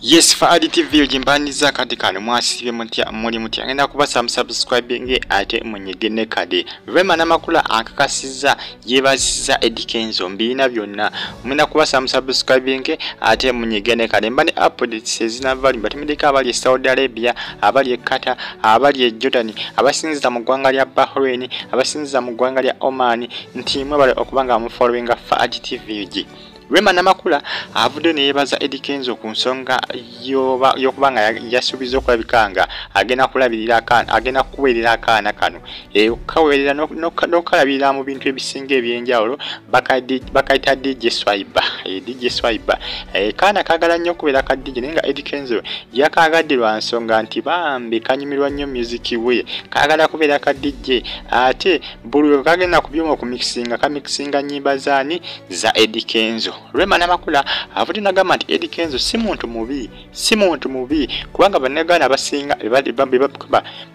Yes, for Eddy TV jimbaniza kati kano mwasibe muli mutya ngenda kubasa subscribing ate munyegene kade Rema Namakula akakasiza yebasiza Eddy Kenzo mbina byonna mwenda kubasa subscribing ate munyegene kade mbani updates ezina vali batimidika abali Saudi Arabia abali Qatar abali Jordan abasinziza mu gwanga lya Bahrain abasinziza mu gwanga lya Oman ntimwe bali okubanga mu following for Eddy TV. Rema Namakula avudde ne yebaza Eddy Kenzo ku nsonga yokubanga yasubiza okulabikanga agenda kulabirira akaana agenda kuweerera akaana kano okaweerera n'okalabirira mu bintu ebisinga ebyenjawulo bakayita DJ Swiper DJ Swiper kaana kaagala nnyo okubeera ka DJ naye nga Eddy Kenzo yakaagadde lwa nsonga nti bambi kanyumirwa nnyo music we kaagala kubeera ka DJ ate buli lwe kagenda ku byuma okumixinga kamixinga nnyimba zaani za Eddy Kenzo. Rema Namakula avudde n'agamba nti Eddy Kenzo si muntu mubi kubanga bannagana abasinga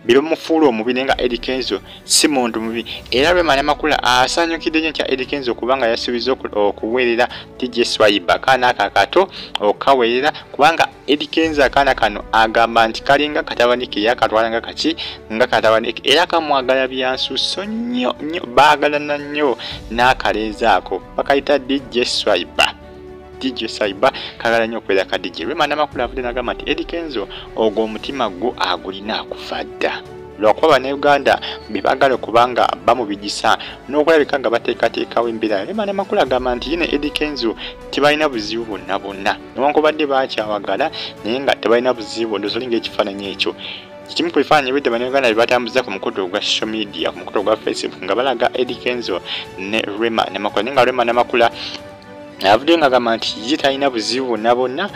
bebamufuula omubi naye nga Eddy Kenzo si muntu mubi era Rema Namakula asanyukidde nnyo nti Eddy Kenzo kubanga yasuubiza okuweerera DJ Swiper kaana akato okaweerera kubanga Eddy Kenzo akaana kano agamba nti kalinga katabanike yakatwala nga kaki nga katabanike era kamwagala byansusso nnyo baagalana nnyo n'akaleezaako bakayita DJ Swiper kagala nnyo okubeera ka DJ. Rema Namakula avudde n'agamba nti Eddy Kenzo ogwo omutima gwo agulina akufa dda lwakuba bannayuganda bebagala okubanga bamubigisa n'okulabika nga bateekateekawo embeera. Rema Namakula agamba nti yine Eddy Kenzo tebalina buzibu bonna newankubadde bakyawagala naye nga tebalina buzibu ndozolinga ekifaananyi ekyo kimu ku bifaananyi bidde bannayuganda bye batambuza ku mukutu ogwa social media ku mukutu ogwa Facebook nga balaga Eddy Kenzo ne Rema Namakula naye nga Rema Namakula avudde ng'agamba nti ye talina buzibu bonna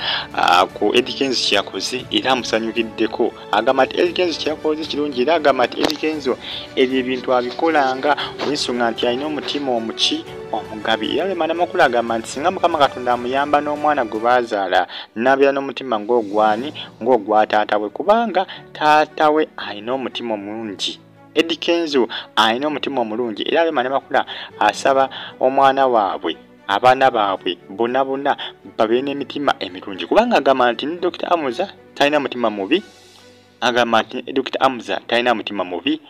ku Eddy Kenzo kyakoze era amusanyukiddeko agamba nti Eddy Kenzo kyakoze kirungi era agamba nti Eddy Kenzo ebyo ebintu abikolanga olw'ensonga nti alina omutima omuki omugabi era Rema Namakula agamba nti singa Mukama Katonda amuyamba n'omwana gwe baazaala n'abeera n'omutima ng'ogwa taata we kubanga taata we alina omutima omulungi Eddy Kenzo alina omutima omulungi era Rema Namakula asaba omwana waabwe abaana baabwe bonna babeere n'emitima emirungi kubanga agamba nti ne Dr. Amuza talina mutima mubi agamba nti Dr. Amuza talina mutima mubi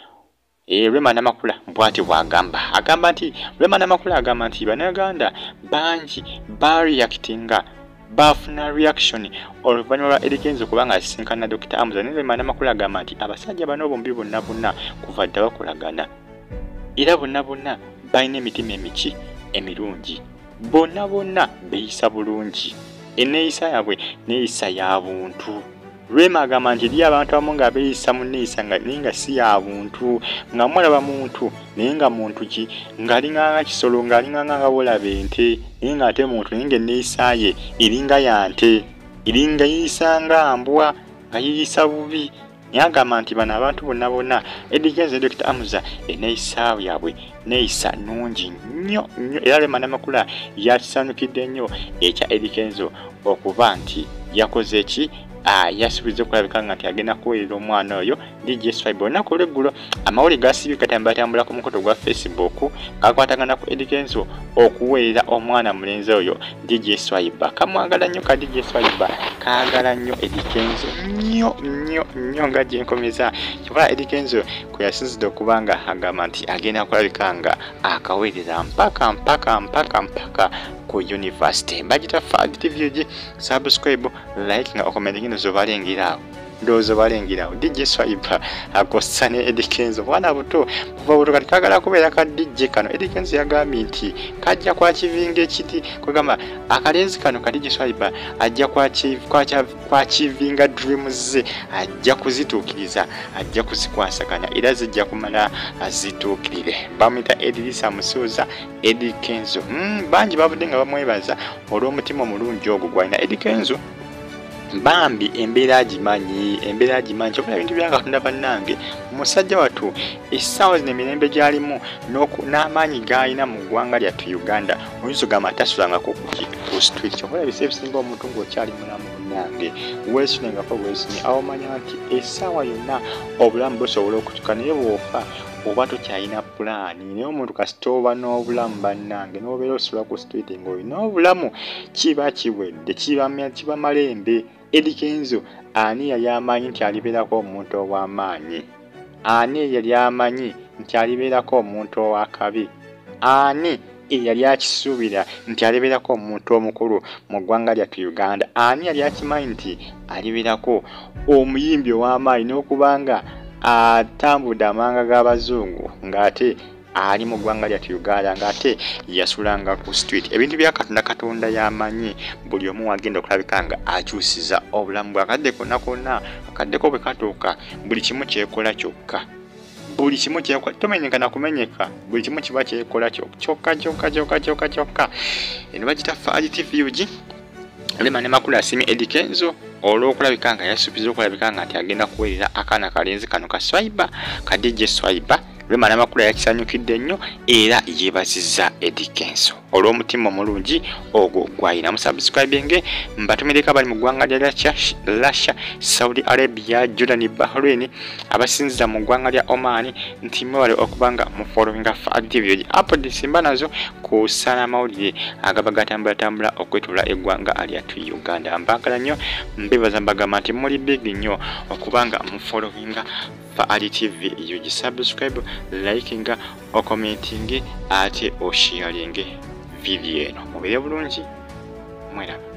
Rema Namakula bw'ati bw'agamba agamba nti Rema Namakula agamba nti bannayuganda bangi bareactinga bafuna reaction oluvannyuma lwa Eddy Kenzo kubanga asisinkana Dr. Amuza ne Rema Namakula agamba nti abasajja bano bombi bonna kuva dda bakolagana era bonna balina emitima emirungi bonna beeyisa bulungi enneeyisa yaabwe neeyisa ya buntu. Rema agamba nti eri abantu abamu nga beeyisa mu nneeyisa naye nga si ya buntu nga mulaba muntu naye nga muntu ki ng'alinganga kisolo ng'alinganga bolaba ente naye nga ate muntu naye nga enneeyisa ye eringa ya nte eringa yeeyisa nga mbwa nga yeeyisa bubi naye agamba nti bano abantu bonna Eddy Kenzo ne Dr. Amuza enneeyisa yaabwe neeyisa nnungi nnyo era Rema Namakula yakisanyukidde nnyo ekya Eddy Kenzo okuba nti yakoze eki yasuubiza okulabika nga nti agenda kuweerera omwana oyo DJ Swiper. Olunaku olw'eggulo amawulire gaasibye gatambula ku mukutu gwa Facebook gakwatagana ku Eddy Kenzo okuweerera omwana mulenzi oyo DJ Swiper. Kamwagala nnyo ka DJ Swiper kaagala nnyo Eddy Kenzo nnyo nga gyenkomeza kyokka Eddy Kenzo kwe yasinzidde okuba nga agamba nti agenda kulabika nga akaweerera mpaka ku university. Mbagita Eddy TV subscribe like nga okomentingi ndowooza balengerawo DJ Swiper akosa ne Eddy Kenzo bwana buto kuva buto kati kaagala kubeera ka DJ kano. Eddy Kenzo yagambye nti kajja kwakivinga ekiti kugamba akalenzi kano ka DJ Swiper ajja kwakivinga dreams ze ajja kuzituukiriza ajja kuzikwasaganya era zijja kumala azituukirire. Bamuyita Edilisa Musuuza Eddy Kenzo bangi bavudde nga bamwebaza olw'omutima omulungi ogwo gwalina Eddy Kenzo bambi embeera agimanyi kyokka ebintu bya Katonda bannange musajja watu essaawa zino emirembe gy'alimu n'amaanyi g'alina mu ggwanga lyattu Uganda oyinza ogamba tasulangako ku street kyokola bise ebisinga omuntu ng'okyali mulamu munnange weesunengako bwesuni awo manya nti essaawa yonna obulamu busobola okutuka naye bw'ofa oba tokyalina pulaani naye omuntu kasita oba n'obulamu bannange n'obeera osula ku street ng'olina obulamu kiba kiwedde kiba malembe. Eddy Kenzo ani yali amanyi nti alibeerako omuntu ow'amaanyi? Ani yali amanyi nti alibeerako omuntu ow'akabi? Ani yali akisuubira nti alibeerako omuntu omukulu mu ggwanga lyattu Uganda? Ani yali akimanyi nti alibeerako omuyimbi ow'amaanyi n'okubanga atambudde amanga g'abazungu ng'ate ali mu ggwanga lyattu Uganda ng'ate yasulanga ku street? Ebintu bya Katonda yamanyi buli omu wagenda okulabika nga akyusiza obulamu bwe. Akadde konna konna akaddeko bwe katuuka buli kimu kyekola kyokka. Buli kimu kyekola tomenyeka na kumenyeka, buli kimu kiba kyekola kyokka. Eno bagita Faaji TV UG. Rema Namakula asiimye Eddy Kenzo olw'okulabika nga yasuubiza okulabika nga nti agenda kuweerera akaana kalenzi kano ka Swiper ka DJ Swiper. Rema Namakula yakisanyukidde nnyo era yeebazizza Eddy Kenzo olw'omutima omulungi ogwo gw'alina. Musubscribinge mbatumireko abali mu ggwanga lya Russia, Saudi Arabia, Jordan, Bahrain, abasinziza mu ggwanga lya Oman nti mwewale okuba nga mufollowinga Faaji TV. Updates simba nazo ku ssalamawulire agaba gatambulatambula okwetula eggwanga lyattu Uganda. Mpagala nnyo mbebaza mbagamba nti muli big nnyo okuba nga mufollowinga Faaji TV UG. Subscribe, liking, commenting ate o sharing video eno. Mubere bulungi. Mwera.